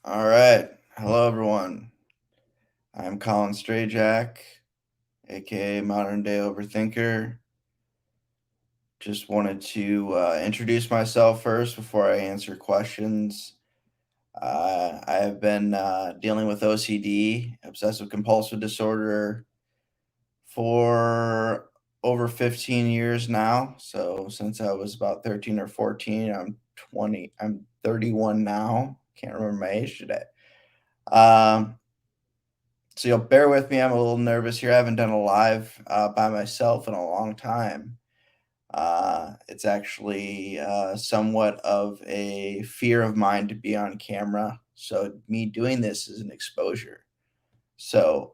All right. Hello, everyone. I'm Collin Strajack, aka Modern Day Overthinker. Just wanted to introduce myself first before I answer questions. I have been dealing with OCD, obsessive compulsive disorder, for over 15 years now. So since I was about 13 or 14, I'm 31 now. Can't remember my age today. Um, So you'll bear with me. I'm a little nervous here. I haven't done a live by myself in a long time. It's actually somewhat of a fear of mine to be on camera. So me doing this is an exposure. So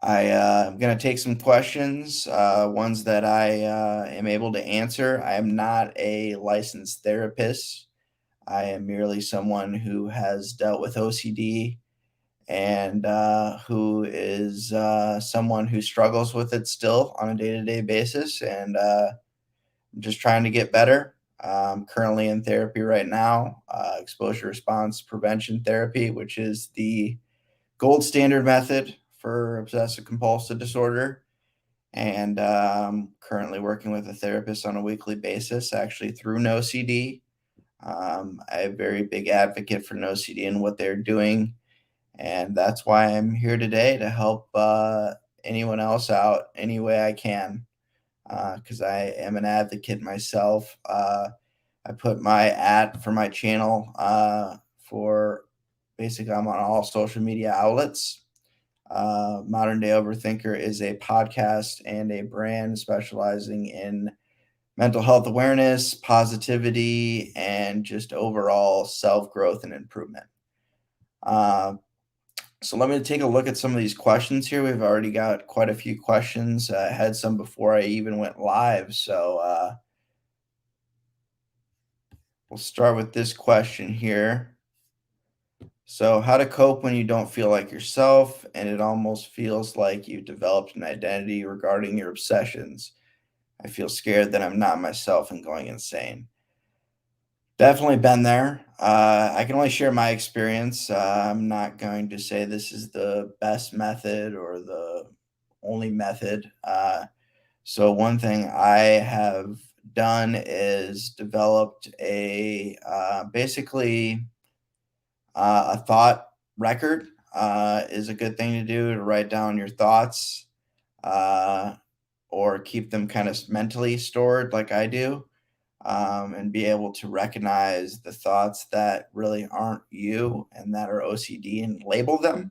I'm going to take some questions, ones that I am able to answer. I am not a licensed therapist. I am merely someone who has dealt with OCD and who is someone who struggles with it still on a day-to-day basis, and I'm just trying to get better. I'm currently in therapy right now, exposure response prevention therapy, which is the gold standard method for obsessive compulsive disorder. And currently working with a therapist on a weekly basis, actually through NoCD. I'm a very big advocate for NoCD and what they're doing, and that's why I'm here today to help anyone else out any way I can, because I am an advocate myself. I put my ad for my channel for basically, I'm on all social media outlets. Modern Day Overthinker is a podcast and a brand specializing in mental health awareness, positivity, and just overall self growth and improvement. Uh, So let me take a look at some of these questions here. We've already got quite a few questions. I had some before I even went live. So we'll start with this question here. So, how to cope when you don't feel like yourself and it almost feels like you've developed an identity regarding your obsessions. I feel scared that I'm not myself and going insane. Definitely been there. I can only share my experience. I'm not going to say this is the best method or the only method. So one thing I have done is developed a basically a thought record. Is a good thing to do to write down your thoughts uh, or keep them kind of mentally stored, like I do, and be able to recognize the thoughts that really aren't you and that are OCD and label them,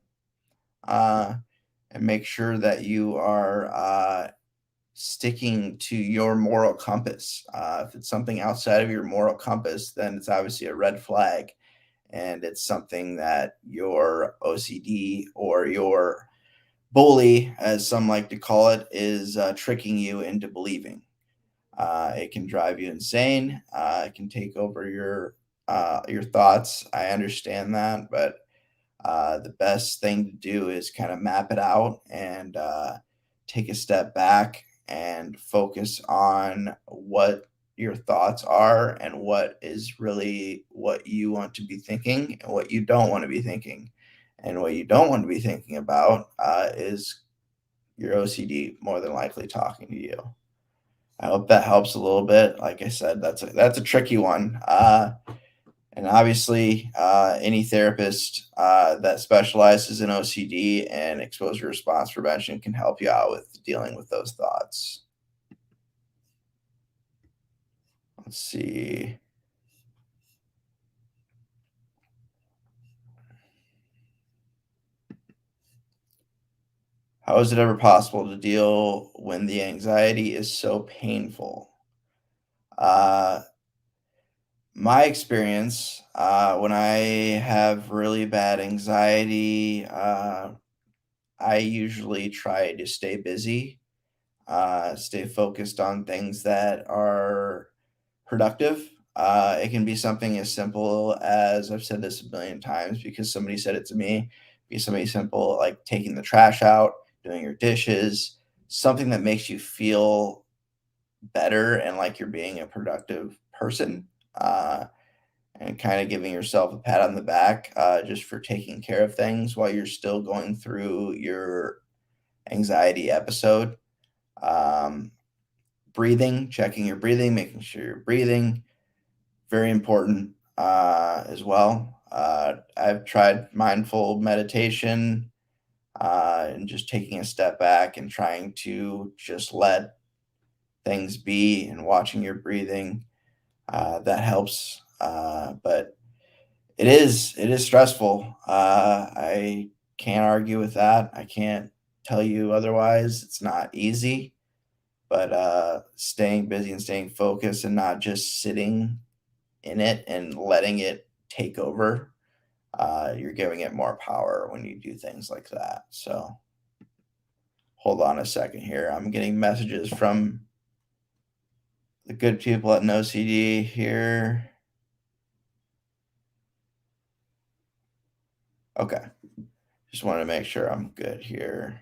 uh, and make sure that you are sticking to your moral compass. If it's something outside of your moral compass, then it's obviously a red flag. And it's something that your OCD or your bully, as some like to call it, is tricking you into believing. It can drive you insane. It can take over your thoughts. I understand that, but the best thing to do is kind of map it out and take a step back and focus on what your thoughts are and what is really what you want to be thinking and what you don't want to be thinking. And what you don't want to be thinking about is your OCD more than likely talking to you. I hope that helps a little bit. Like I said, that's a tricky one. And obviously, any therapist that specializes in OCD and exposure response prevention can help you out with dealing with those thoughts. Let's see. How is it ever possible to deal when the anxiety is so painful? Uh, my experience, when I have really bad anxiety, I usually try to stay busy, stay focused on things that are productive. It can be something as simple as I've said this a million times because somebody said it to me. Be something simple like taking the trash out, doing your dishes, something that makes you feel better and like you're being a productive person. and kind of giving yourself a pat on the back just for taking care of things while you're still going through your anxiety episode. Um, Breathing, checking your breathing, making sure you're breathing, very important as well. I've tried mindful meditation and just taking a step back and trying to just let things be and watching your breathing. That helps. But it is stressful. I can't argue with that. I can't tell you otherwise. It's not easy, but staying busy and staying focused and not just sitting in it and letting it take over, you're giving it more power when you do things like that. So hold on a second here. I'm getting messages from the good people at No CD here. Okay. Just wanted to make sure I'm good here.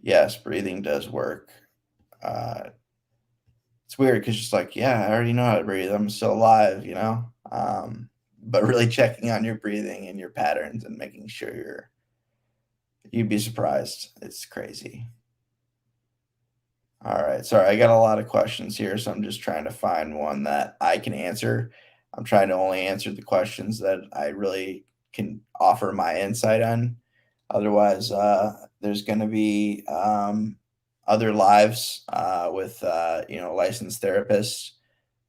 Yes, breathing does work. Uh, it's weird because just like, yeah, I already know how to breathe. I'm still alive, you know? But really checking on your breathing and your patterns and making sure you'd be surprised. It's crazy. All right. Sorry, I got a lot of questions here, so I'm just trying to find one that I can answer. I'm trying to only answer the questions that I really can offer my insight on. Otherwise, there's going to be other lives with licensed therapists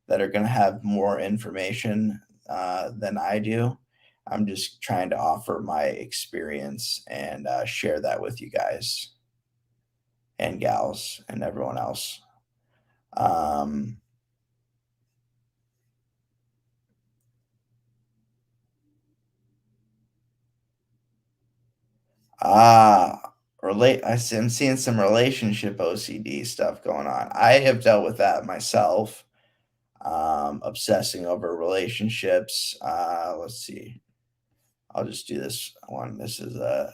that are going to have more information than I do. I'm just trying to offer my experience and share that with you guys and gals and everyone else. Um, I'm seeing some relationship OCD stuff going on. I have dealt with that myself, obsessing over relationships. Let's see. I'll just do this one. This is a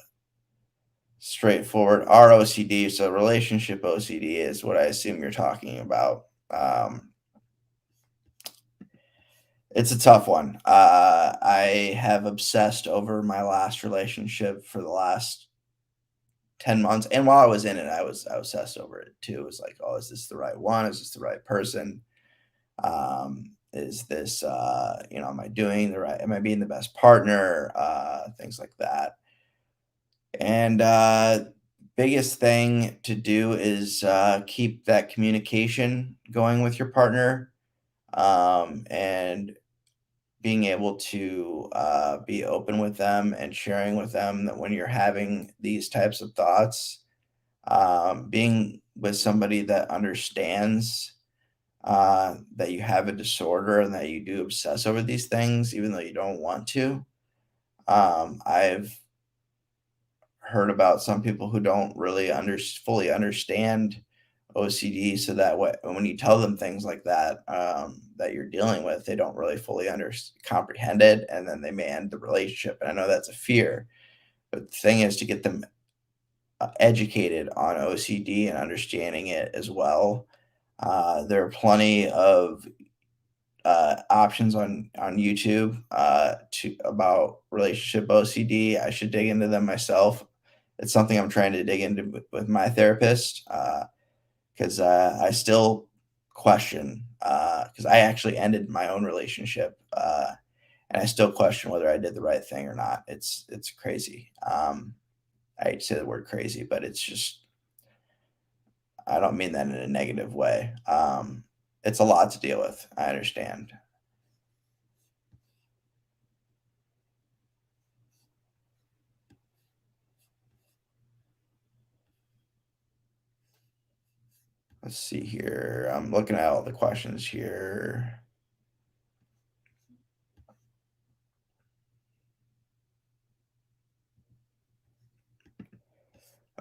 straightforward ROCD. So relationship OCD is what I assume you're talking about. It's a tough one. I have obsessed over my last relationship for the last 10 months. And while I was in it, I was obsessed over it too. It was like, oh, is this the right one? Is this the right person? Is this, am I doing the right, am I being the best partner? Things like that. And biggest thing to do is keep that communication going with your partner, and being able to be open with them and sharing with them that when you're having these types of thoughts, being with somebody that understands that you have a disorder and that you do obsess over these things, even though you don't want to. I've heard about some people who don't really fully understand OCD, so that when you tell them things like that that you're dealing with, they don't really fully comprehend it, and then they may end the relationship. And I know that's a fear, but the thing is to get them educated on OCD and understanding it as well. There are plenty of options on YouTube to about relationship OCD. I should dig into them myself. It's something I'm trying to dig into with my therapist because I still question because I actually ended my own relationship and I still question whether I did the right thing or not. It's crazy. I hate to say the word crazy, but it's just I don't mean that in a negative way. It's a lot to deal with. I understand. Let's see here. I'm looking at all the questions here.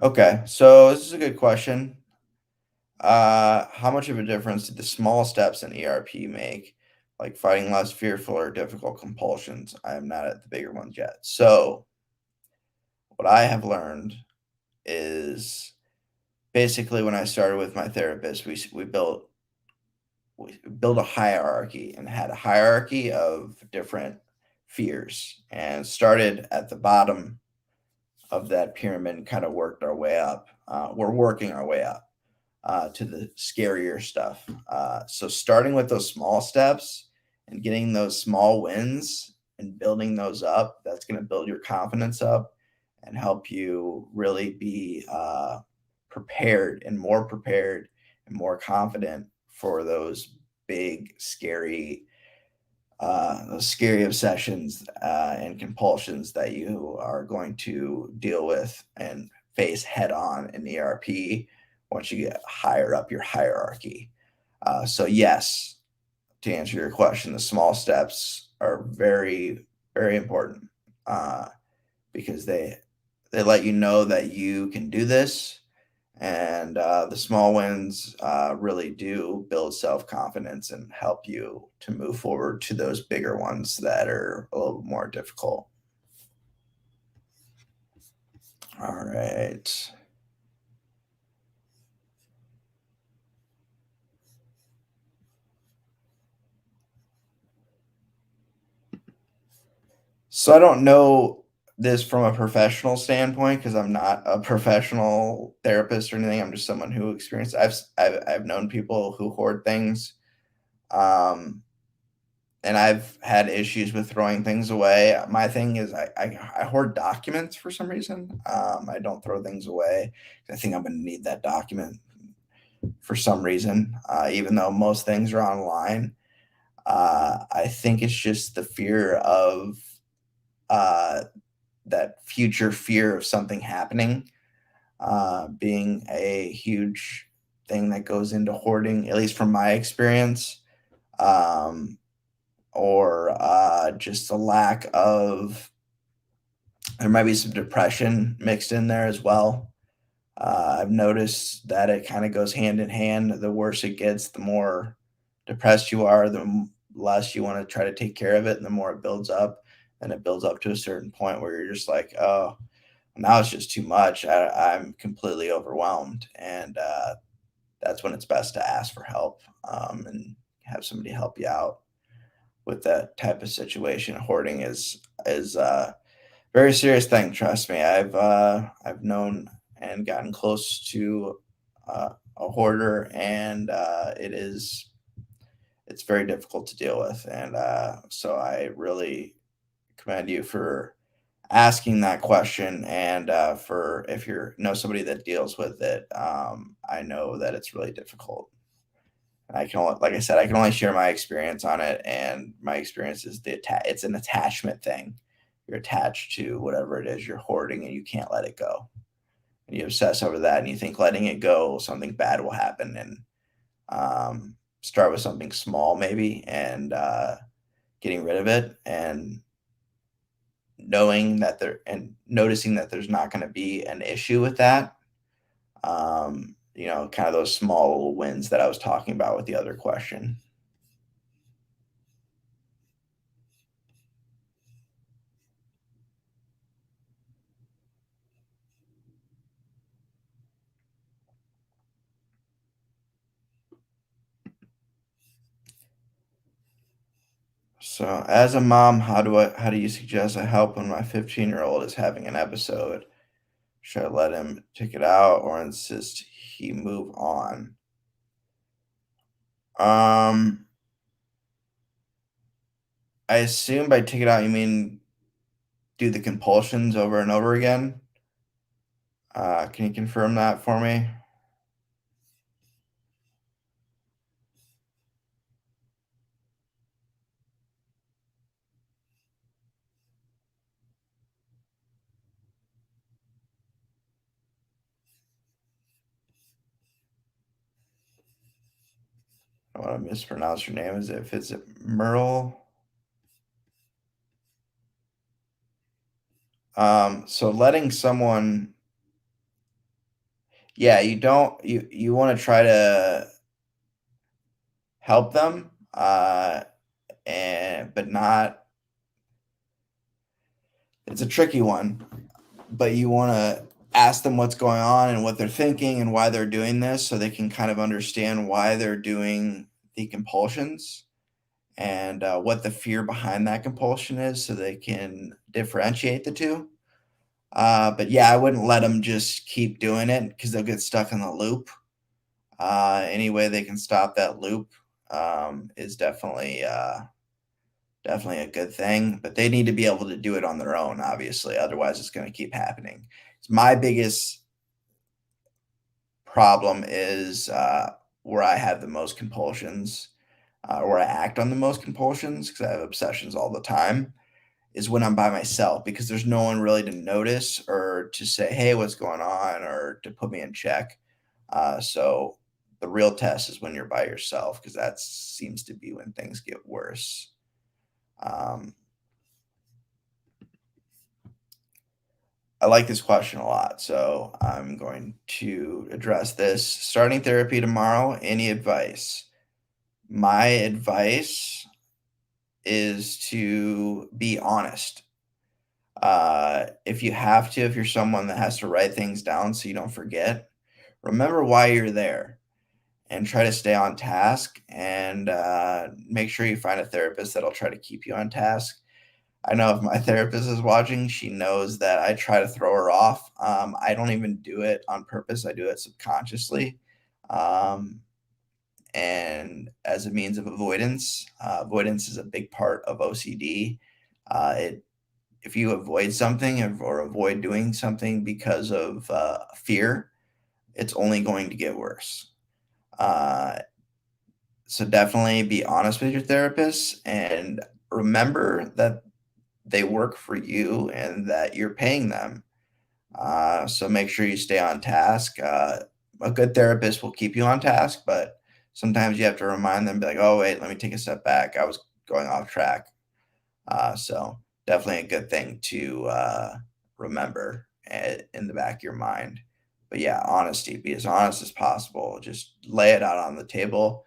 Okay, so this is a good question. How much of a difference did the small steps in ERP make, like fighting less fearful or difficult compulsions? I am not at the bigger ones yet. So, what I have learned is basically when I started with my therapist, we built a hierarchy and had a hierarchy of different fears and started at the bottom of that pyramid and kind of worked our way up. We're working our way up to the scarier stuff. So starting with those small steps and getting those small wins and building those up, that's going to build your confidence up and help you really be prepared and more confident for big, scary, those scary obsessions and compulsions that you are going to deal with and face head on in ERP once you get higher up your hierarchy. So, yes, to answer your question, the small steps are very, very important because they let you know that you can do this, and the small wins really do build self confidence and help you to move forward to those bigger ones that are a little more difficult. All right. So I don't know this from a professional standpoint because I'm not a professional therapist or anything. I'm just someone who experienced. I've known people who hoard things. Um, and I've had issues with throwing things away. My thing is I hoard documents for some reason. I don't throw things away. I think I'm going to need that document for some reason, even though most things are online. I think it's just the fear of uh, that future fear of something happening being a huge thing that goes into hoarding, at least from my experience. Um, or just a lack of there might be some depression mixed in there as well. I've noticed that it kind of goes hand in hand. The worse it gets, the more depressed you are, less you want to try to take care of it, and the more it builds up. And it builds up to a certain point where you're just like, oh, now it's just too much. I'm completely overwhelmed. And that's when it's best to ask for help and have somebody help you out with that type of situation. Hoarding is a very serious thing. Trust me. I've known and gotten close to a hoarder, and it's very difficult to deal with. And so I really commend you for asking that question, and for if you know somebody that deals with it. I know that it's really difficult. I can only, like I said, I can only share my experience on it, and my experience is it's an attachment thing. You're attached to whatever it is you're hoarding, and you can't let it go. And you obsess over that, and you think letting it go, something bad will happen, and start with something small maybe, and getting rid of it, and noticing that there's not going to be an issue with that. Kind of those small little wins that I was talking about with the other question. So, as a mom, how do you suggest I help when my 15-year-old is having an episode? Should I let him take it out or insist he move on? Um, I assume by take it out you mean do the compulsions over and over again. Can you confirm that for me? I don't want to mispronounce your name. Is it Merle? So letting someone, yeah, you want to try to help them, and but not. It's a tricky one, but you want to. ask them what's going on and what they're thinking and why they're doing this so they can kind of understand why they're doing the compulsions and what the fear behind that compulsion is so they can differentiate the two. But yeah, I wouldn't let them just keep doing it because they'll get stuck in the loop. Any way they can stop that loop is definitely a good thing, but they need to be able to do it on their own, obviously. Otherwise, it's going to keep happening. My biggest problem is where I have the most compulsions, where I act on the most compulsions because I have obsessions all the time, is when I'm by myself because there's no one really to notice or to say, hey, what's going on, or to put me in check. So the real test is when you're by yourself because that seems to be when things get worse. Um, I like this question a lot, so I'm going to address this. Starting therapy tomorrow, any advice? My advice is to be honest. If you have to, if you're someone that has to write things down so you don't forget, remember why you're there and try to stay on task and make sure you find a therapist that'll try to keep you on task. I know if my therapist is watching, she knows that I try to throw her off. I don't even do it on purpose. I do it subconsciously. Um, and as a means of avoidance, avoidance is a big part of OCD. If you avoid something or avoid doing something because of fear, it's only going to get worse. Uh, so definitely be honest with your therapist and remember that they work for you and that you're paying them. So make sure you stay on task. A good therapist will keep you on task, but sometimes you have to remind them, be like, oh, wait, let me take a step back. I was going off track. So definitely a good thing to remember in the back of your mind. But yeah, honesty, be as honest as possible. Just lay it out on the table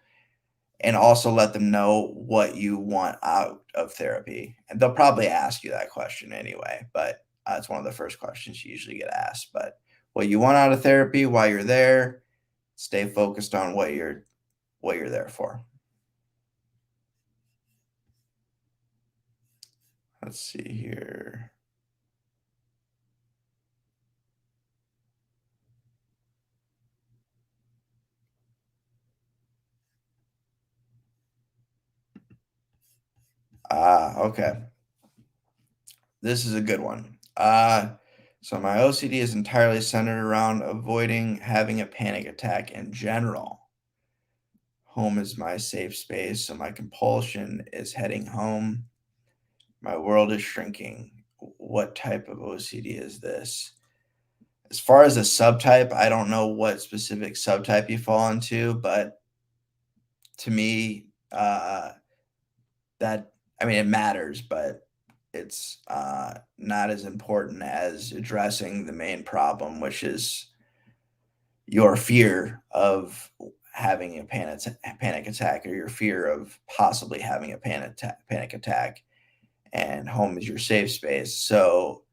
and also let them know what you want out of therapy. And they'll probably ask you that question anyway, but it's one of the first questions you usually get asked. But what you want out of therapy while you're there, stay focused on what you're there for. Let's see here. Okay. This is a good one. So my OCD is entirely centered around avoiding having a panic attack in general. Home is my safe space, so my compulsion is heading home. My world is shrinking. What type of OCD is this? As far as a subtype, I don't know what specific subtype you fall into, but to me, that I mean, it matters, but it's not as important as addressing the main problem, which is your fear of having a panic attack or your fear of possibly having a panic attack. And home is your safe space. So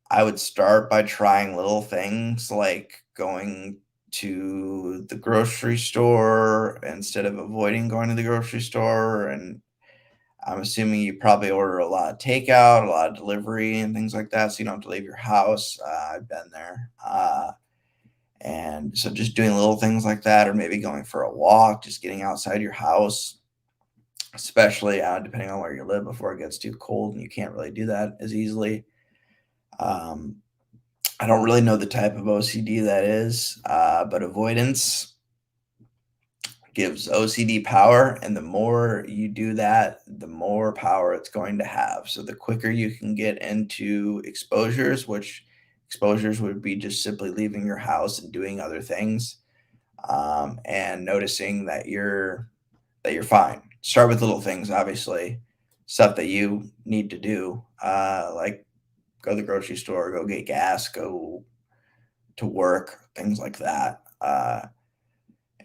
I would start by trying little things like going to the grocery store instead of avoiding going to the grocery store. And I'm assuming you probably order a lot of takeout, a lot of delivery, and things like that. So you don't have to leave your house. I've been there. And so just doing little things like that, or maybe going for a walk, just getting outside your house, especially depending on where you live before it gets too cold and you can't really do that as easily. Um, I don't really know the type of OCD that is, but avoidance gives OCD power. And the more you do that, the more power it's going to have. So the quicker you can get into exposures, which exposures would be just simply leaving your house and doing other things, and noticing that you're fine. Start with little things, obviously, stuff that you need to do, like go to the grocery store, go get gas, go to work, things like that.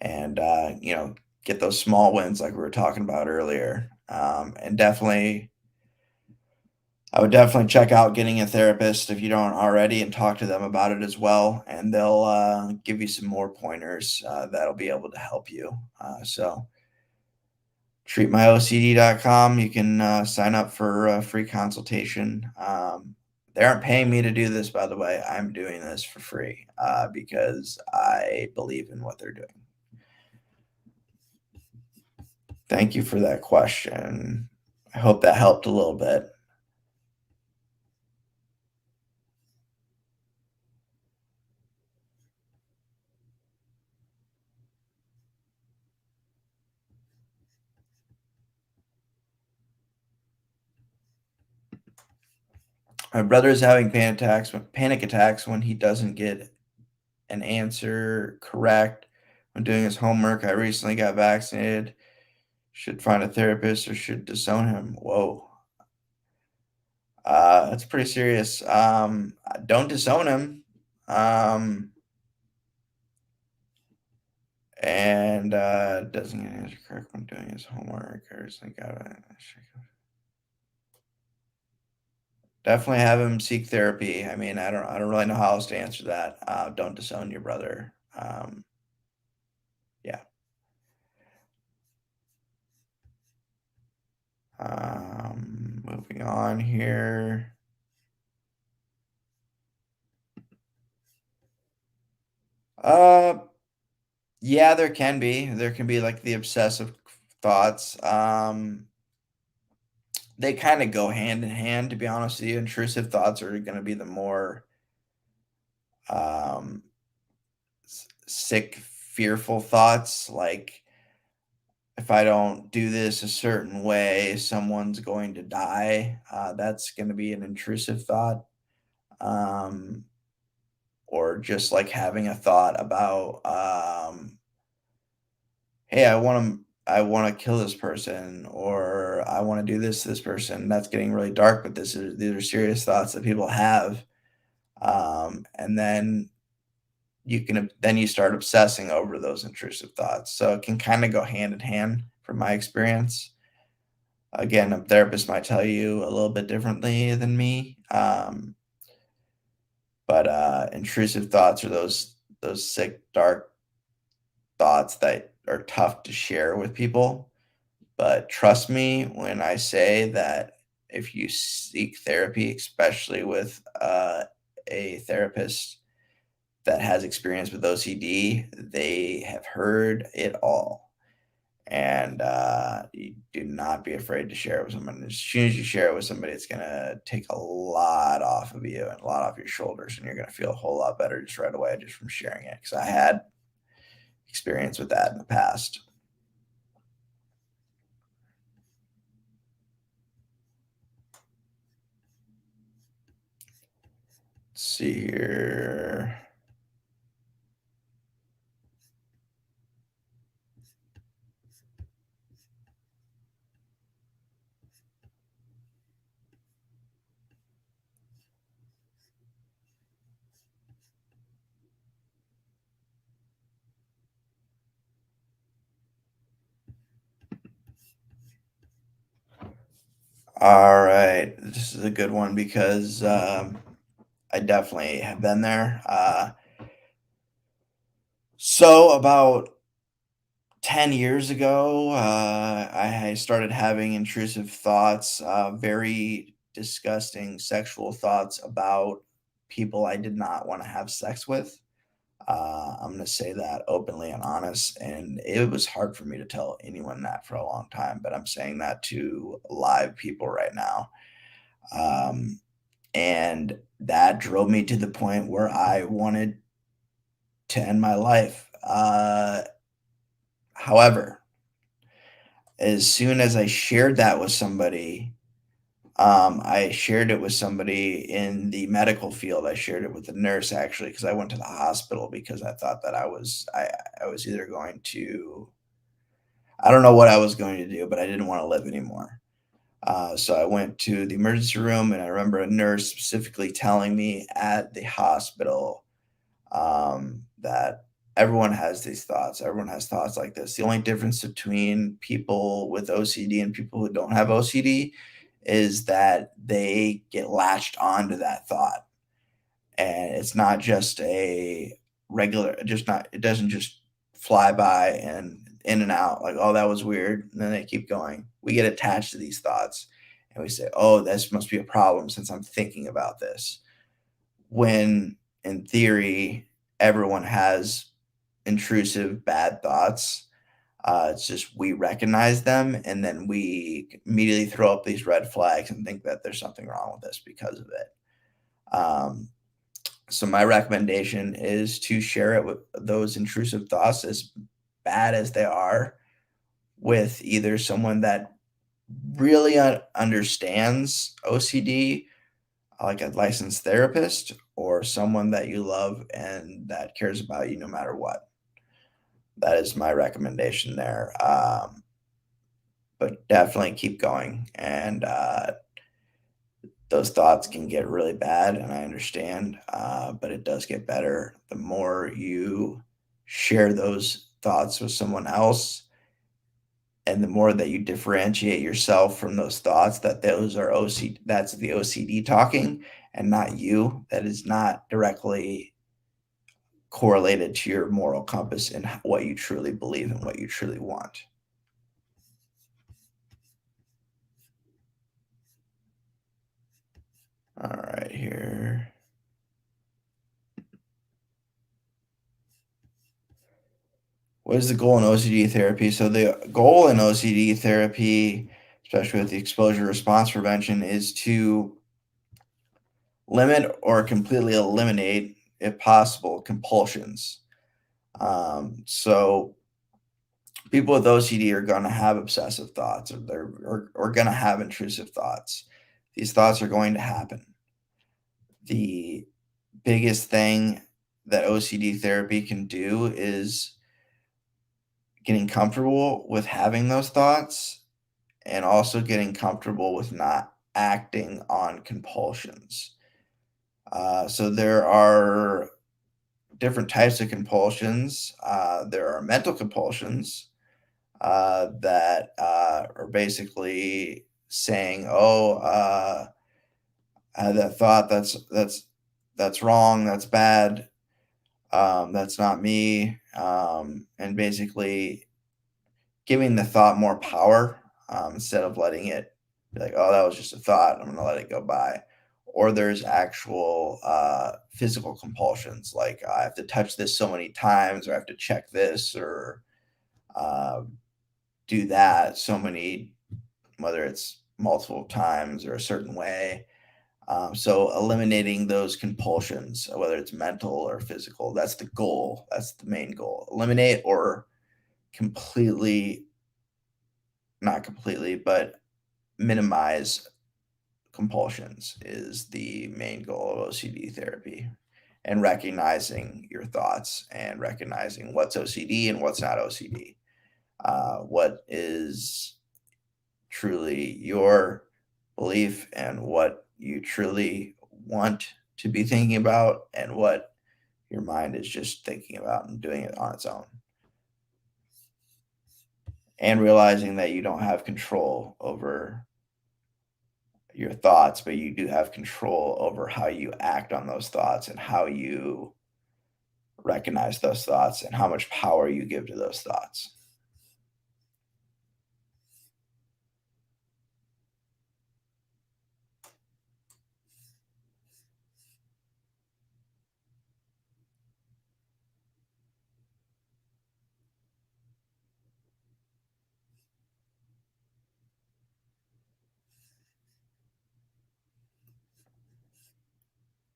And get those small wins like we were talking about earlier. And definitely I would definitely check out getting a therapist if you don't already and talk to them about it as well, and they'll give you some more pointers that'll be able to help you. So treatmyocd.com. You can sign up for a free consultation. They aren't paying me to do this, by the way. I'm doing this for free because I believe in what they're doing. Thank you for that question. I hope that helped a little bit. My brother is having panic attacks when he doesn't get an answer correct when doing his homework. I recently got vaccinated. Should find a therapist or should disown him. Whoa. That's pretty serious. Don't disown him. Um, and doesn't get an answer correct when doing his homework. I recently got a definitely have him seek therapy. I mean, I don't really know how else to answer that. Don't disown your brother. Yeah. Moving on here. Uh, yeah, there can be. There can be like the obsessive thoughts. They kind of go hand in hand, to be honest with you. Intrusive thoughts are going to be the more um, sick, fearful thoughts. Like, if I don't do this a certain way, someone's going to die. That's going to be an intrusive thought. Um, or just like having a thought about, hey, I want to kill this person, or I want to do this to this person. That's getting really dark, but these are serious thoughts that people have. And then you start obsessing over those intrusive thoughts. So it can kind of go hand in hand from my experience. Again, a therapist might tell you a little bit differently than me. But intrusive thoughts are those sick, dark thoughts that are tough to share with people. But trust me when I say that if you seek therapy, especially with a therapist that has experience with OCD, they have heard it all. And you do not be afraid to share it with someone. As soon as you share it with somebody, it's going to take a lot off of you and a lot off your shoulders, and you're going to feel a whole lot better just right away just from sharing it. Because I had experience with that in the past. Let's see here. All right, this is a good one because I definitely have been there. So about 10 years ago, I started having intrusive thoughts, very disgusting sexual thoughts about people I did not want to have sex with. I'm going to say that openly and honest. And it was hard for me to tell anyone that for a long time, but I'm saying that to live people right now. Um, and that drove me to the point where I wanted to end my life. However, as soon as I shared that with somebody, I shared it with somebody in the medical field. I shared it with a nurse actually because I went to the hospital because I thought that I was either going to I don't know what I was going to do, but I didn't want to live anymore. So I went to the emergency room, and I remember a nurse specifically telling me at the hospital that everyone has these thoughts. Everyone has thoughts like this. The only difference between people with OCD and people who don't have OCD is that they get latched onto that thought. And it's not just a regular, just not, it doesn't just fly by and in and out like, oh, that was weird. And then they keep going. We get attached to these thoughts and we say, oh, this must be a problem since I'm thinking about this. When in theory, everyone has intrusive bad thoughts. It's just we recognize them and then we immediately throw up these red flags and think that there's something wrong with us because of it. So my recommendation is to share it with those intrusive thoughts, as bad as they are, with either someone that really understands OCD, like a licensed therapist, or someone that you love and that cares about you no matter what. That is my recommendation there. But definitely keep going. And those thoughts can get really bad, and I understand, but it does get better the more you share those thoughts with someone else, and the more that you differentiate yourself from those thoughts. That those are OCD. That's the OCD talking, and not you. That is not directly correlated to your moral compass and what you truly believe and what you truly want. All right, here. What is the goal in OCD therapy? So the goal in OCD therapy, especially with the exposure response prevention, is to limit or completely eliminate, if possible, compulsions. So people with OCD are going to have obsessive thoughts, or or going to have intrusive thoughts. These thoughts are going to happen. The biggest thing that OCD therapy can do is getting comfortable with having those thoughts and also getting comfortable with not acting on compulsions. So there are different types of compulsions. There are mental compulsions that are basically saying, "Oh, I had that thought. That's wrong. That's bad. That's not me." And basically giving the thought more power, instead of letting it be like, oh, that was just a thought. I'm going to let it go by. Or there's actual physical compulsions, like I have to touch this so many times, or I have to check this, or uh, do that so many, whether it's multiple times or a certain way. So eliminating those compulsions, whether it's mental or physical, that's the goal. That's the main goal. Eliminate or completely, not completely, but minimize compulsions is the main goal of OCD therapy. And recognizing your thoughts and recognizing what's OCD and what's not OCD. What is truly your belief and what you truly want to be thinking about, and what your mind is just thinking about and doing it on its own. And realizing that you don't have control over your thoughts, but you do have control over how you act on those thoughts and how you recognize those thoughts and how much power you give to those thoughts.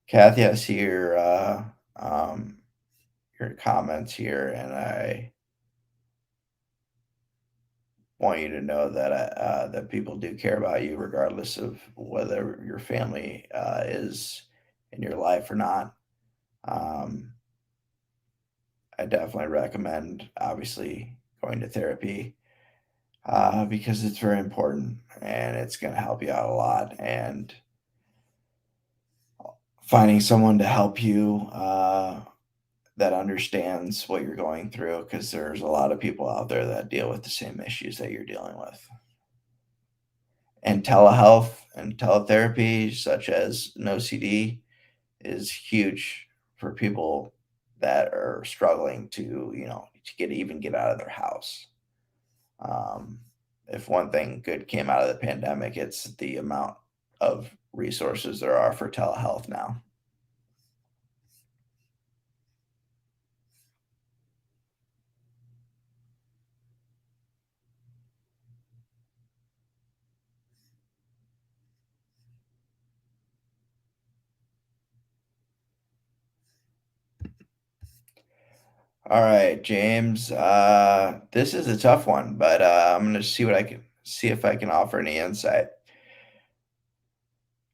Kathy, I see your comments here, and I want you to know that that people do care about you, regardless of whether your family is in your life or not. Um, I definitely recommend, obviously, going to therapy, because it's very important and it's going to help you out a lot. And finding someone to help you that understands what you're going through, because there's a lot of people out there that deal with the same issues that you're dealing with. And telehealth and teletherapy, such as an OCD, is huge for people that are struggling to, to get out of their house. Um, if one thing good came out of the pandemic, it's the amount of resources there are for telehealth now. All right, James. This is a tough one, but I'm gonna see if I can offer any insight.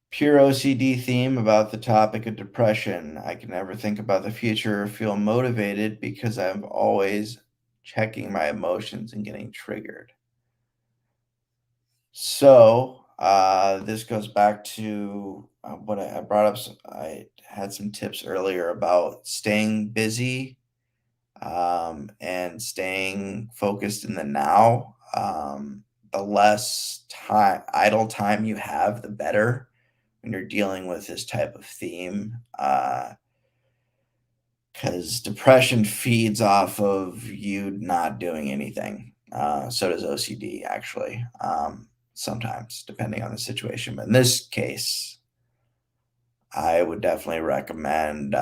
Pure OCD theme about the topic of depression. I can never think about the future or feel motivated because I'm always checking my emotions and getting triggered. So, this goes back to what I brought up. I had some tips earlier about staying busy and staying focused in the now. The less idle time you have, the better when you're dealing with this type of theme. Because depression feeds off of you not doing anything. So does OCD, actually, sometimes, depending on the situation. But in this case, I would definitely recommend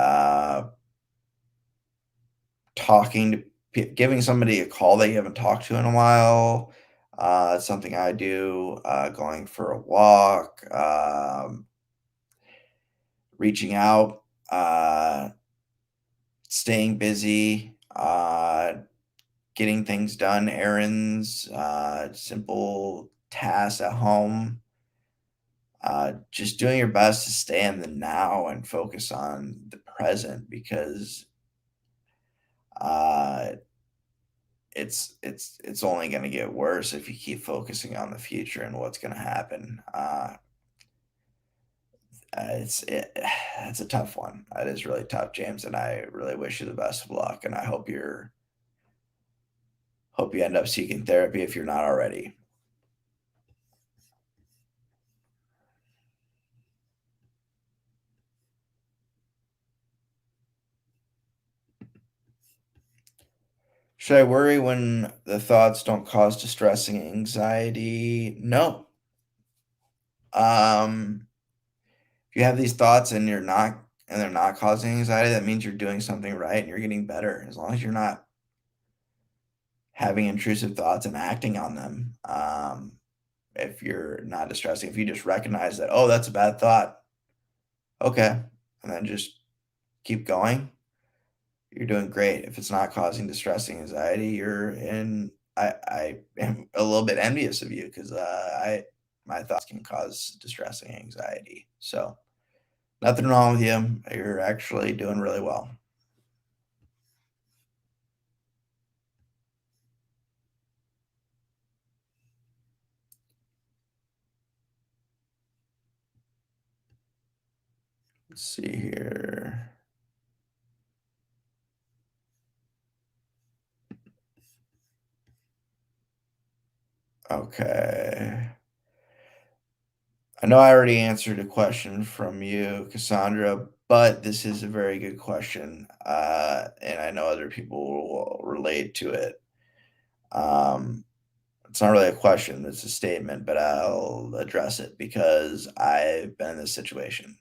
giving somebody a call that you haven't talked to in a while. It's something I do, going for a walk, reaching out, staying busy, getting things done, errands, simple tasks at home. Just doing your best to stay in the now and focus on the present because uh, it's only going to get worse if you keep focusing on the future and what's going to happen. It's a tough one. It is really tough, James, and I really wish you the best of luck. And I hope you end up seeking therapy if you're not already. Should I worry when the thoughts don't cause distressing anxiety? No. If you have these thoughts and they're not causing anxiety, that means you're doing something right and you're getting better. As long as you're not having intrusive thoughts and acting on them. If you're not distressing, if you just recognize that, oh, that's a bad thought, okay, and then just keep going, you're doing great. If it's not causing distressing anxiety, you're in. I am a little bit envious of you because I my thoughts can cause distressing anxiety. So nothing wrong with you. You're actually doing really well. Let's see here. Okay. I know I already answered a question from you, Cassandra, but this is a very good question, and I know other people will relate to it. Um, it's not really a question; it's a statement, but I'll address it because I've been in this situation.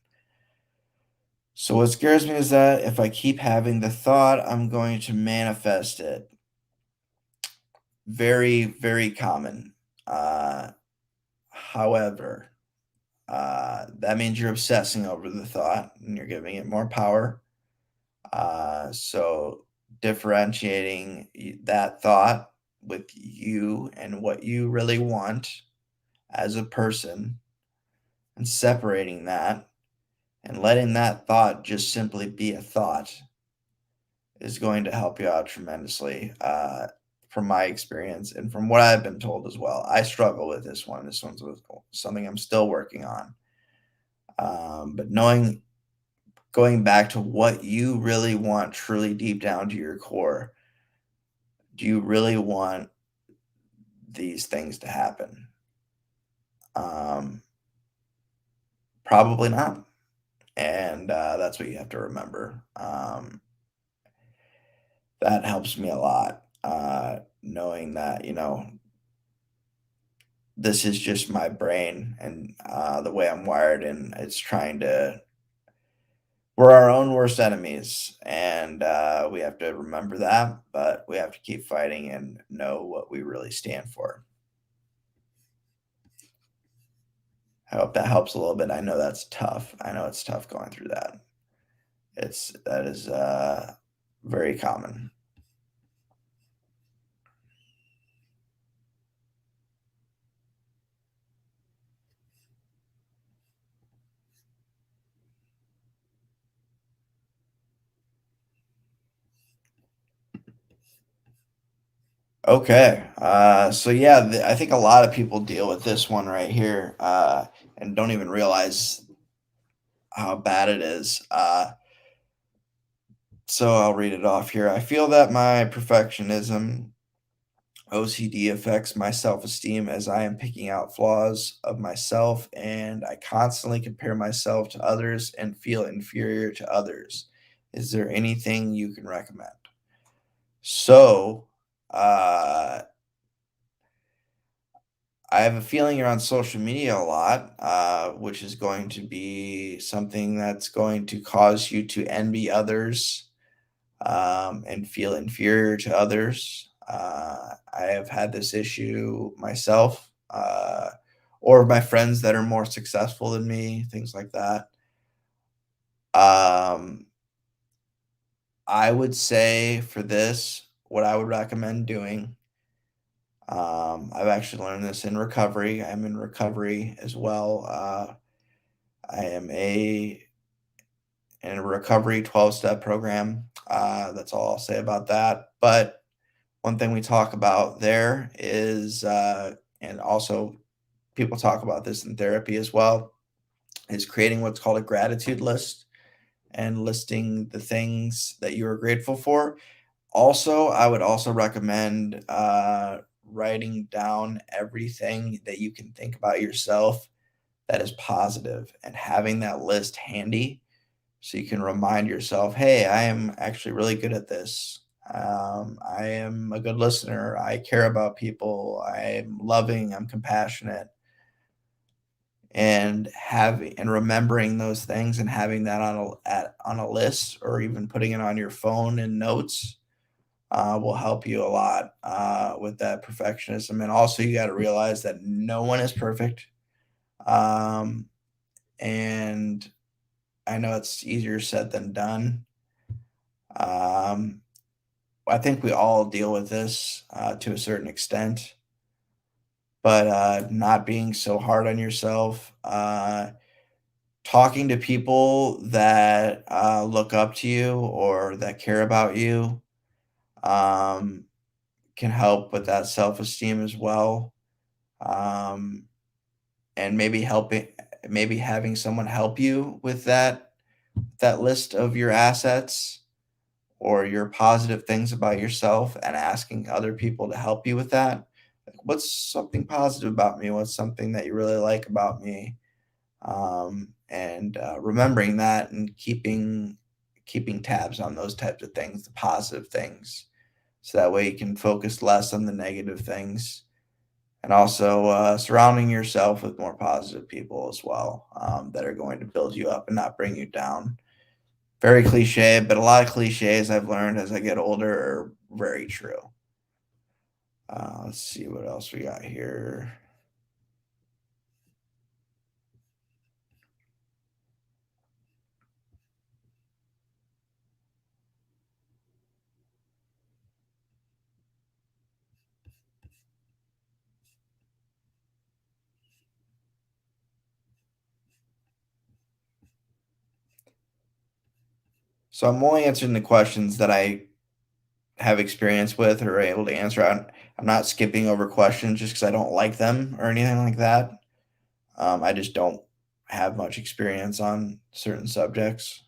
So what scares me is that if I keep having the thought, I'm going to manifest it. Very, very common. Uh, however, that means you're obsessing over the thought and you're giving it more power. So differentiating that thought with you and what you really want as a person and separating that and letting that thought just simply be a thought is going to help you out tremendously. From my experience and from what I've been told as well. I struggle with this one. This one's something I'm still working on. But going back to what you really want truly deep down to your core, do you really want these things to happen? Um, Probably not. And that's what you have to remember. That helps me a lot, knowing that, this is just my brain and the way I'm wired, and it's trying to. We're our own worst enemies, and we have to remember that, but we have to keep fighting and know what we really stand for. I hope that helps a little bit. I know that's tough. I know it's tough going through that. That is very common. Okay. So yeah, I think a lot of people deal with this one right here, and don't even realize how bad it is. So I'll read it off here. I feel that my perfectionism OCD affects my self esteem as I am picking out flaws of myself, and I constantly compare myself to others and feel inferior to others. Is there anything you can recommend? So, uh, I have a feeling you're on social media a lot, which is going to be something that's going to cause you to envy others, and feel inferior to others. I have had this issue myself, or my friends that are more successful than me, things like that. Um, I would say for this, what I would recommend doing. I've actually learned this in recovery. I'm in recovery as well. I am in a recovery 12-step program. That's all I'll say about that. But one thing we talk about there is, and also people talk about this in therapy as well, is creating what's called a gratitude list and listing the things that you are grateful for. Also, I would also recommend writing down everything that you can think about yourself that is positive and having that list handy so you can remind yourself, hey, I am actually really good at this. I am a good listener. I care about people. I'm loving. I'm compassionate. And having and remembering those things and having that on a list or even putting it on your phone in notes will help you a lot with that perfectionism. And also, you got to realize that no one is perfect. Um, and I know it's easier said than done. Um, I think we all deal with this to a certain extent, but not being so hard on yourself. Talking to people that look up to you or that care about you um, can help with that self esteem as well. Um, and maybe having someone help you with that list of your assets or your positive things about yourself and asking other people to help you with that. Like, what's something positive about me? What's something that you really like about me? And remembering that and keeping tabs on those types of things, the positive things, so that way you can focus less on the negative things, and also surrounding yourself with more positive people as well, that are going to build you up and not bring you down. Very cliche, but a lot of cliches I've learned as I get older are very true. Let's see what else we got here. So I'm only answering the questions that I have experience with or are able to answer. I'm not skipping over questions just because I don't like them or anything like that. I just don't have much experience on certain subjects.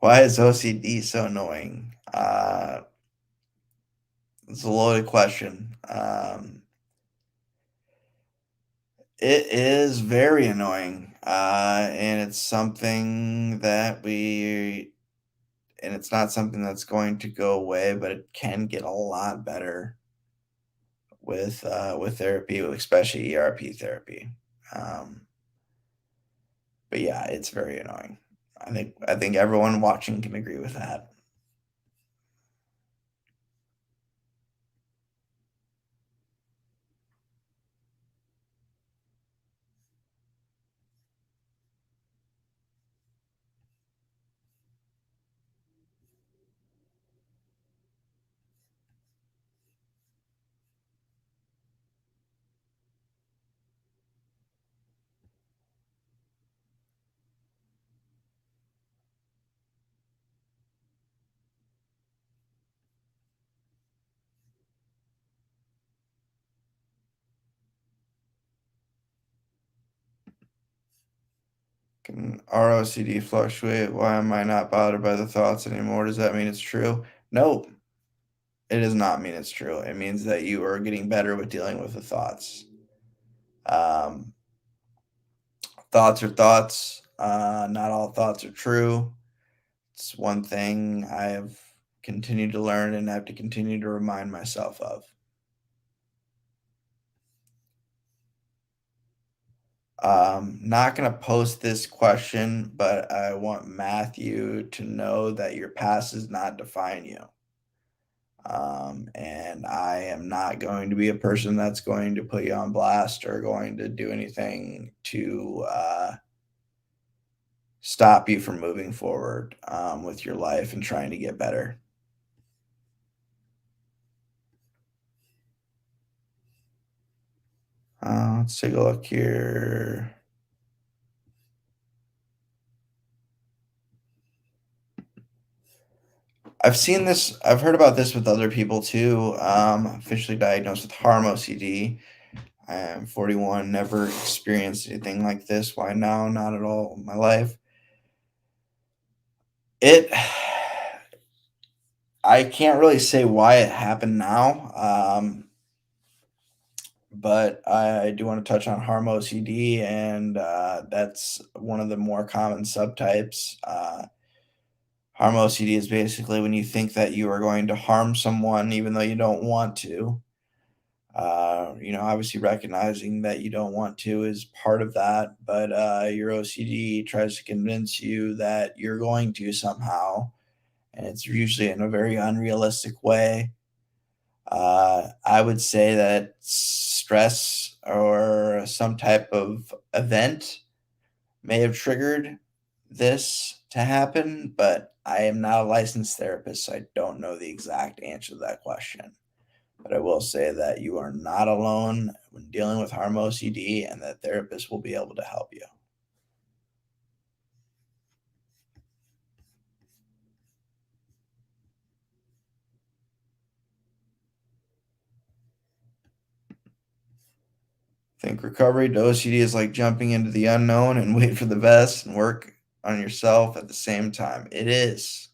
Why is OCD so annoying? It's a loaded question. It is very annoying, and it's something that we and it's not something that's going to go away, but it can get a lot better with therapy, especially ERP therapy. Um, but yeah, it's very annoying. I think everyone watching can agree with that. Can ROCD fluctuate? Why am I not bothered by the thoughts anymore? Does that mean it's true? No, it does not mean it's true. It means that you are getting better with dealing with the thoughts. Um, Thoughts are thoughts. Not all thoughts are true. It's one thing I have continued to learn and have to continue to remind myself of. Not going to post this question, but I want Matthew to know that your past does not define you. And I am not going to be a person that's going to put you on blast or going to do anything to stop you from moving forward with your life and trying to get better. Let's take a look here. I've seen this, I've heard about this with other people too. Officially diagnosed with harm OCD. I am 41, never experienced anything like this. Why now? Not at all in my life. It, I can't really say why it happened now, but I do want to touch on harm OCD, and that's one of the more common subtypes. Harm OCD is basically when you think that you are going to harm someone even though you don't want to. Obviously recognizing that you don't want to is part of that, but your OCD tries to convince you that you're going to somehow, and it's usually in a very unrealistic way. I would say that stress or some type of event may have triggered this to happen, but I am not a licensed therapist, so I don't know the exact answer to that question. But I will say that you are not alone when dealing with harm OCD, and that therapists will be able to help you. Think recovery to OCD is like jumping into the unknown and wait for the best and work on yourself at the same time. It is.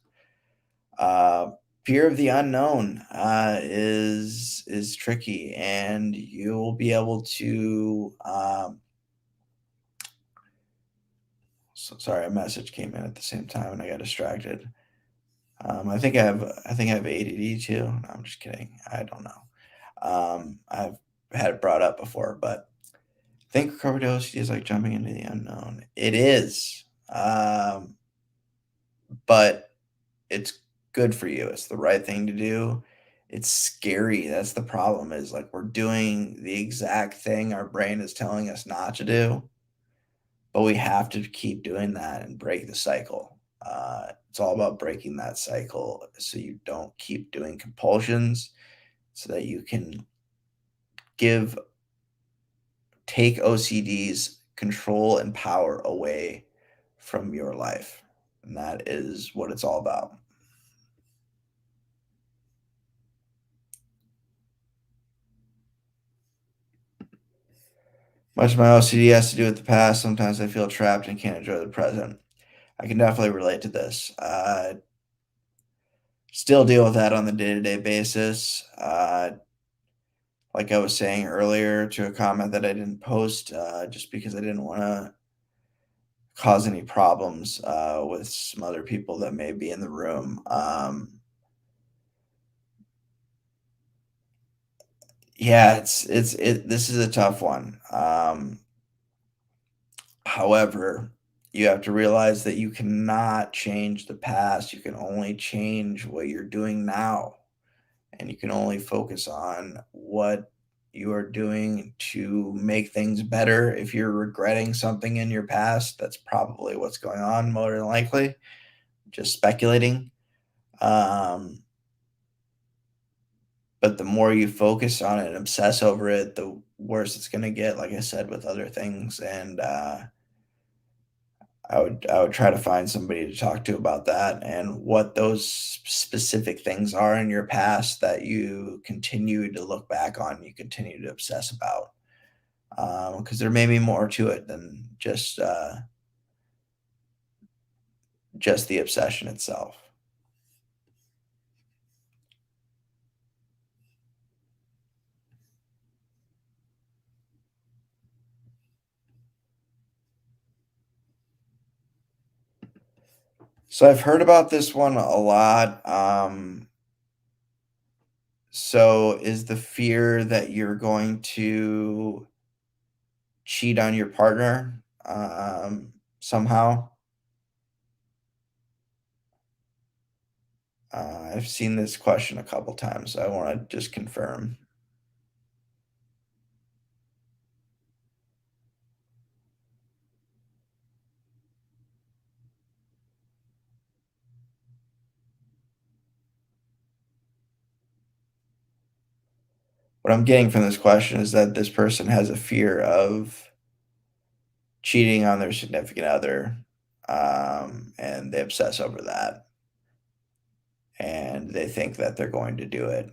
Uh, Fear of the unknown is tricky, and you'll be able to. Sorry, a message came in at the same time, and I got distracted. I think I have ADD too. No, I'm just kidding. I don't know. I've had it brought up before, but I think recovery to OCD is like jumping into the unknown. It is, but it's good for you. It's the right thing to do. It's scary. That's the problem. Is like we're doing the exact thing our brain is telling us not to do, but we have to keep doing that and break the cycle. It's all about breaking that cycle so you don't keep doing compulsions, so that you can give take OCD's control and power away from your life. And that is what it's all about. Much of my OCD has to do with the past. Sometimes I feel trapped and can't enjoy the present. I can definitely relate to this. Still deal with that on the day-to-day basis. Like I was saying earlier to a comment that I didn't post, just because I didn't wanna cause any problems, with some other people that may be in the room. Yeah, this is a tough one. However, you have to realize that you cannot change the past, you can only change what you're doing now, and you can only focus on what you are doing to make things better. If you're regretting something in your past, that's probably what's going on more than likely, just speculating. Um, but the more you focus on it and obsess over it, the worse it's gonna get, like I said, with other things, and, I would try to find somebody to talk to about that and what those specific things are in your past that you continue to look back on, you continue to obsess about, because there may be more to it than just the obsession itself. So I've heard about this one a lot. So is the fear that you're going to cheat on your partner, somehow? I've seen this question a couple times. So I want to just confirm. What I'm getting from this question is that this person has a fear of cheating on their significant other, and they obsess over that, and they think that they're going to do it,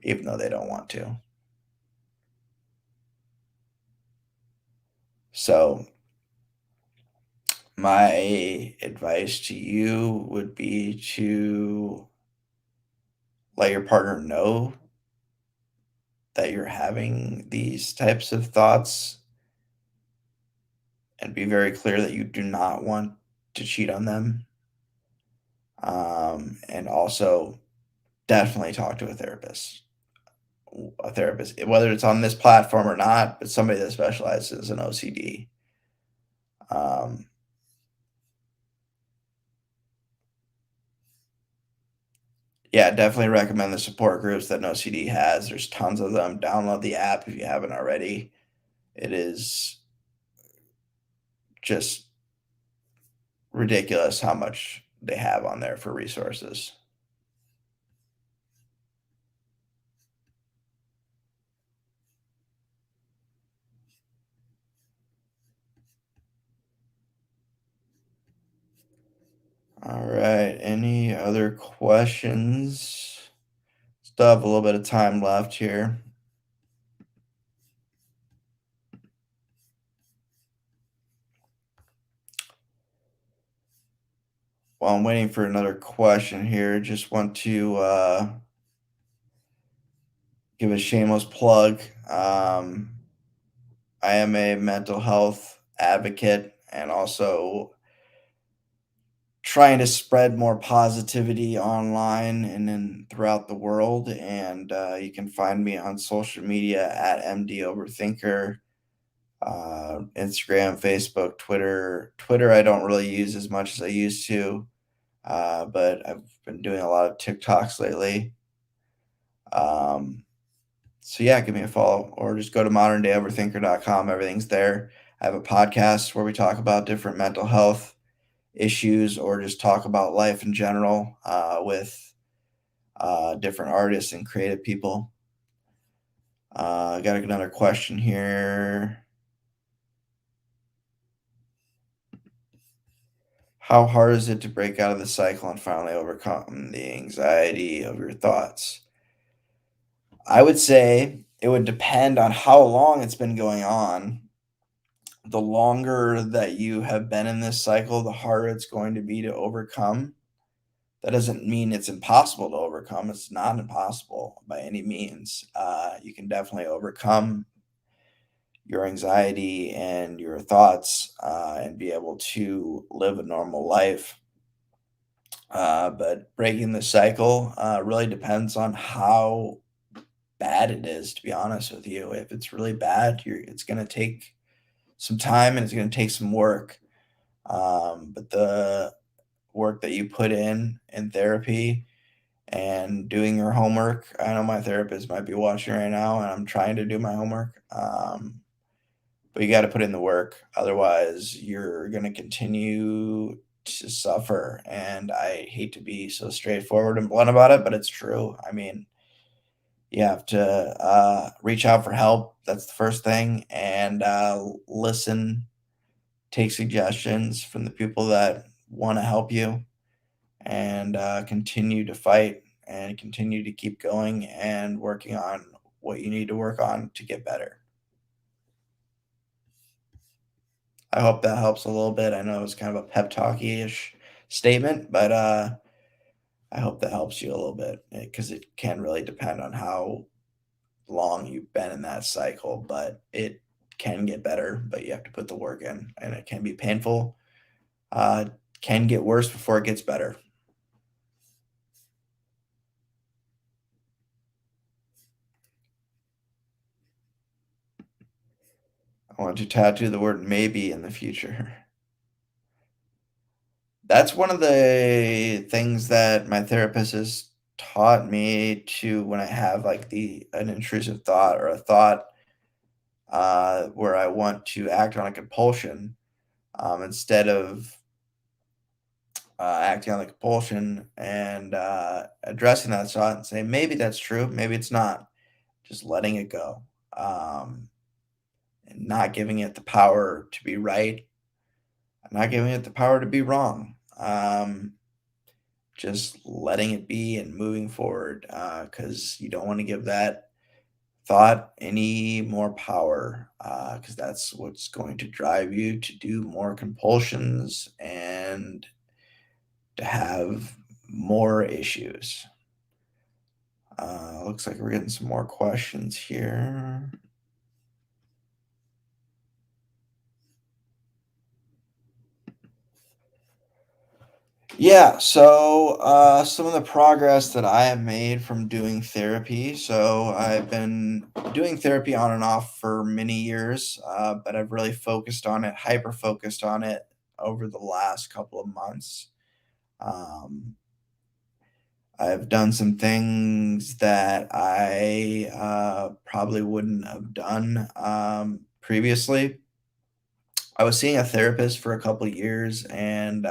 even though they don't want to. So my advice to you would be to let your partner know that you're having these types of thoughts and be very clear that you do not want to cheat on them. And also definitely talk to a therapist. A therapist, whether it's on this platform or not, but somebody that specializes in OCD. Um, yeah, definitely recommend the support groups that OCD has. There's tons of them. Download the app if you haven't already. It is just ridiculous how much they have on there for resources. All right. Any other questions? Still have a little bit of time left here. While I'm waiting for another question here, just want to give a shameless plug. I am a mental health advocate and also trying to spread more positivity online and then throughout the world. And you can find me on social media at MD Overthinker, Instagram, Facebook, Twitter. Twitter, I don't really use as much as I used to, but I've been doing a lot of TikToks lately. Um, So yeah, give me a follow or just go to moderndayoverthinker.com. Everything's there. I have a podcast where we talk about different mental health issues or just talk about life in general with different artists and creative people. I got another question here. How hard is it to break out of the cycle and finally overcome the anxiety of your thoughts? I would say it would depend on how long it's been going on. the longer that you have been in this cycle, the harder it's going to be to overcome. That doesn't mean it's impossible to overcome. It's not impossible by any means. You can definitely overcome your anxiety and your thoughts and be able to live a normal life. But breaking the cycle really depends on how bad it is, to be honest with you. If it's really bad, it's going to take some time and it's going to take some work. But the work that you put in therapy and doing your homework, I know my therapist might be watching right now, and I'm trying to do my homework. But you got to put in the work. Otherwise, you're going to continue to suffer. And I hate to be so straightforward and blunt about it, but it's true. I mean, you have to reach out for help. That's the first thing. And listen, take suggestions from the people that want to help you, and continue to fight and continue to keep going and working on what you need to work on to get better. I hope that helps a little bit. I know it's kind of a pep talky-ish statement, but I hope that helps you a little bit because it can really depend on how long you've been in that cycle, but it can get better, but you have to put the work in, and it can be painful. Uh, can get worse before it gets better. I want to tattoo the word maybe in the future. That's one of the things that my therapist has taught me to when I have like the an intrusive thought or a thought where I want to act on a compulsion, instead of acting on the compulsion and addressing that thought and saying maybe that's true, maybe it's not, just letting it go, and not giving it the power to be right, not giving it the power to be wrong. Just letting it be and moving forward, because you don't want to give that thought any more power, because that's what's going to drive you to do more compulsions and to have more issues. Looks like we're getting some more questions here. Yeah, so some of the progress that I have made from doing therapy. So I've been doing therapy on and off for many years, but I've really focused on it, hyper focused on it over the last couple of months. Um, I've done some things that I probably wouldn't have done previously. I was seeing a therapist for a couple of years, and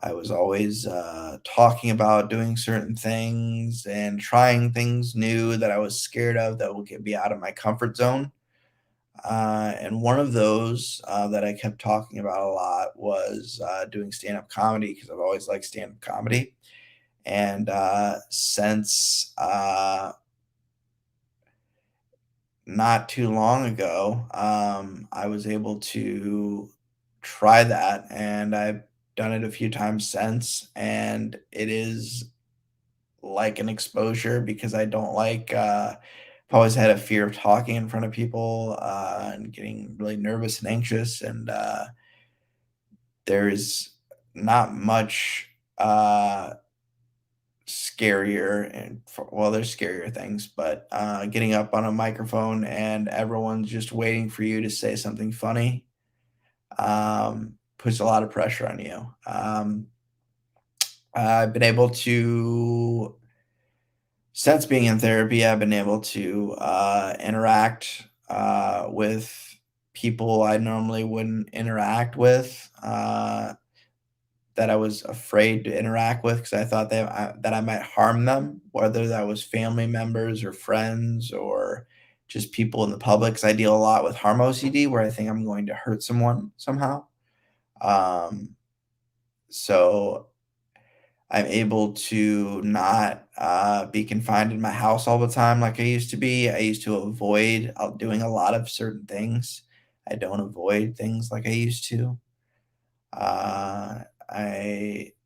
I was always talking about doing certain things and trying things new that I was scared of that would get me out of my comfort zone. And one of those that I kept talking about a lot was doing stand up comedy because I've always liked stand up comedy. And since not too long ago, I was able to try that, and I've done it a few times since, and it is like an exposure because I don't like, I've always had a fear of talking in front of people, and getting really nervous and anxious, and, there's not much, scarier and well, there's scarier things, but, getting up on a microphone and everyone's just waiting for you to say something funny, puts a lot of pressure on you. I've been able to since being in therapy, I've been able to, interact, with people I normally wouldn't interact with, that I was afraid to interact with because I thought that I might harm them, whether that was family members or friends or just people in the public. Because I deal a lot with harm OCD, where I think I'm going to hurt someone somehow. Um, so I'm able to not be confined in my house all the time like I used to be. I used to avoid doing a lot of certain things. I don't avoid things like I used to. I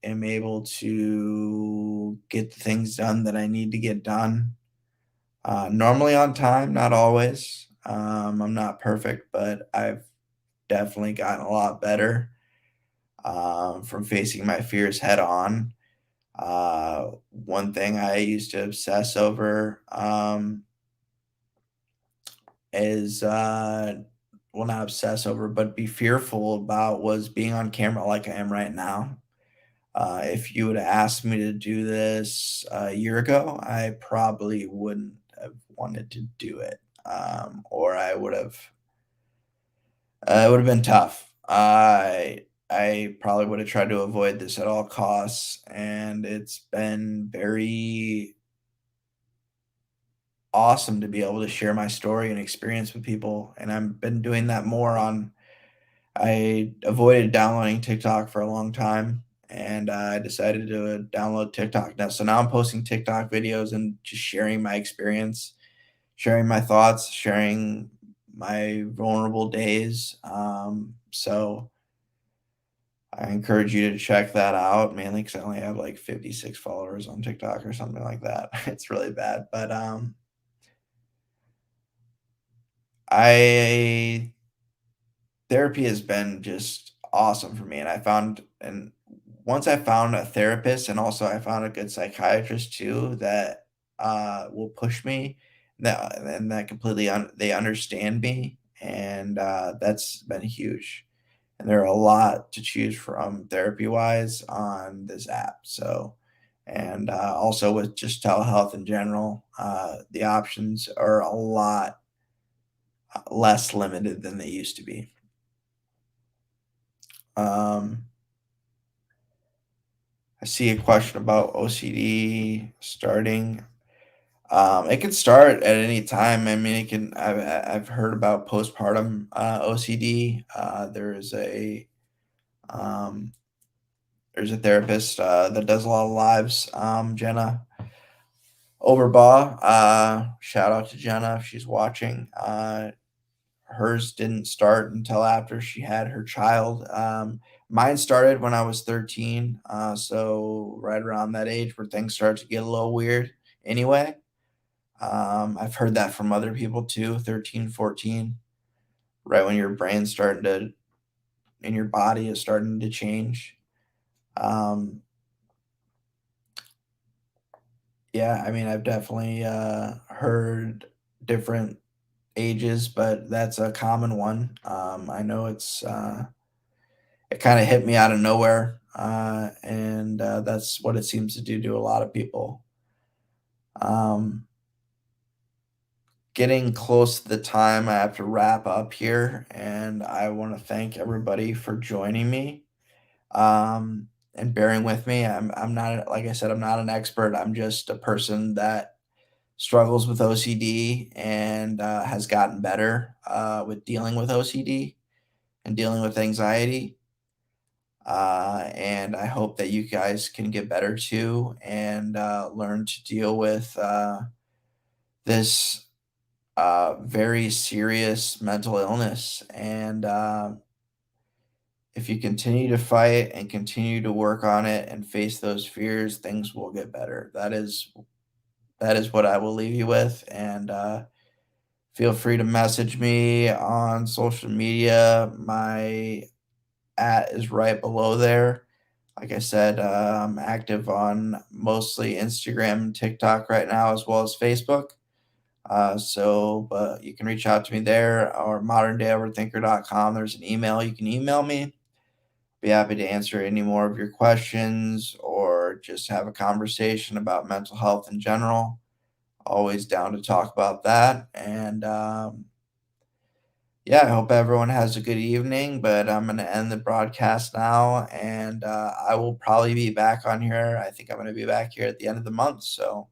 am able to get the things done that I need to get done. Normally on time, not always. I'm not perfect, but I've definitely gotten a lot better from facing my fears head on. One thing I used to obsess over is well, not obsess over, but be fearful about was being on camera like I am right now. If you would have asked me to do this a year ago, I probably wouldn't have wanted to do it, or it would have been tough. I probably would have tried to avoid this at all costs, and it's been very awesome to be able to share my story and experience with people, and I've been doing that more on. I avoided downloading TikTok for a long time, and I decided to download TikTok now. So now I'm posting TikTok videos and just sharing my experience, sharing my thoughts, sharing my vulnerable days. So I encourage you to check that out, mainly because I only have like 56 followers on TikTok or something like that. It's really bad, but I therapy has been just awesome for me, and once I found a therapist and also I found a good psychiatrist too that, will push me, that completely they understand me, and, that's been huge, and there are a lot to choose from therapy-wise on this app, so and, also with just telehealth in general, the options are a lot, less limited than they used to be. Um, I see a question about OCD starting. It can start at any time. I mean, it can. I've heard about postpartum OCD. Um, there's a therapist that does a lot of lives. Jenna Overbaugh. Shout out to Jenna if she's watching. Hers didn't start until after she had her child. Mine started when I was 13, so right around that age where things start to get a little weird anyway. I've heard that from other people too, 13, 14, right when your brain's starting to and your body is starting to change. Um, yeah, I mean, I've definitely heard different ages, but that's a common one. I know it kind of hit me out of nowhere, and that's what it seems to do to a lot of people. Um, Getting close to the time, I have to wrap up here, and I want to thank everybody for joining me and bearing with me. I'm not like I said, I'm not an expert. I'm just a person that struggles with OCD and has gotten better with dealing with OCD and dealing with anxiety. And I hope that you guys can get better too and learn to deal with this very serious mental illness. And if you continue to fight and continue to work on it and face those fears, things will get better. That is what I will leave you with. And feel free to message me on social media. My at is right below there. Like I said, I'm active on mostly Instagram and TikTok right now, as well as Facebook. But you can reach out to me there or moderndayoverthinker.com. There's an email. You can email me. Be happy to answer any more of your questions or just have a conversation about mental health in general. Always down to talk about that. And yeah, I hope everyone has a good evening, but I'm going to end the broadcast now, and I will probably be back on here. I think I'm going to be back here at the end of the month. So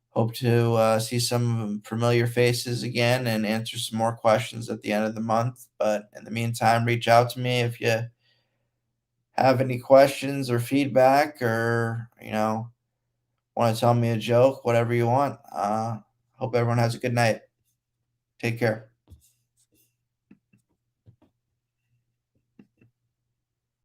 hope to see some familiar faces again and answer some more questions at the end of the month. But in the meantime, reach out to me if you have any questions or feedback or, want to tell me a joke, whatever you want. Hope everyone has a good night. Take care.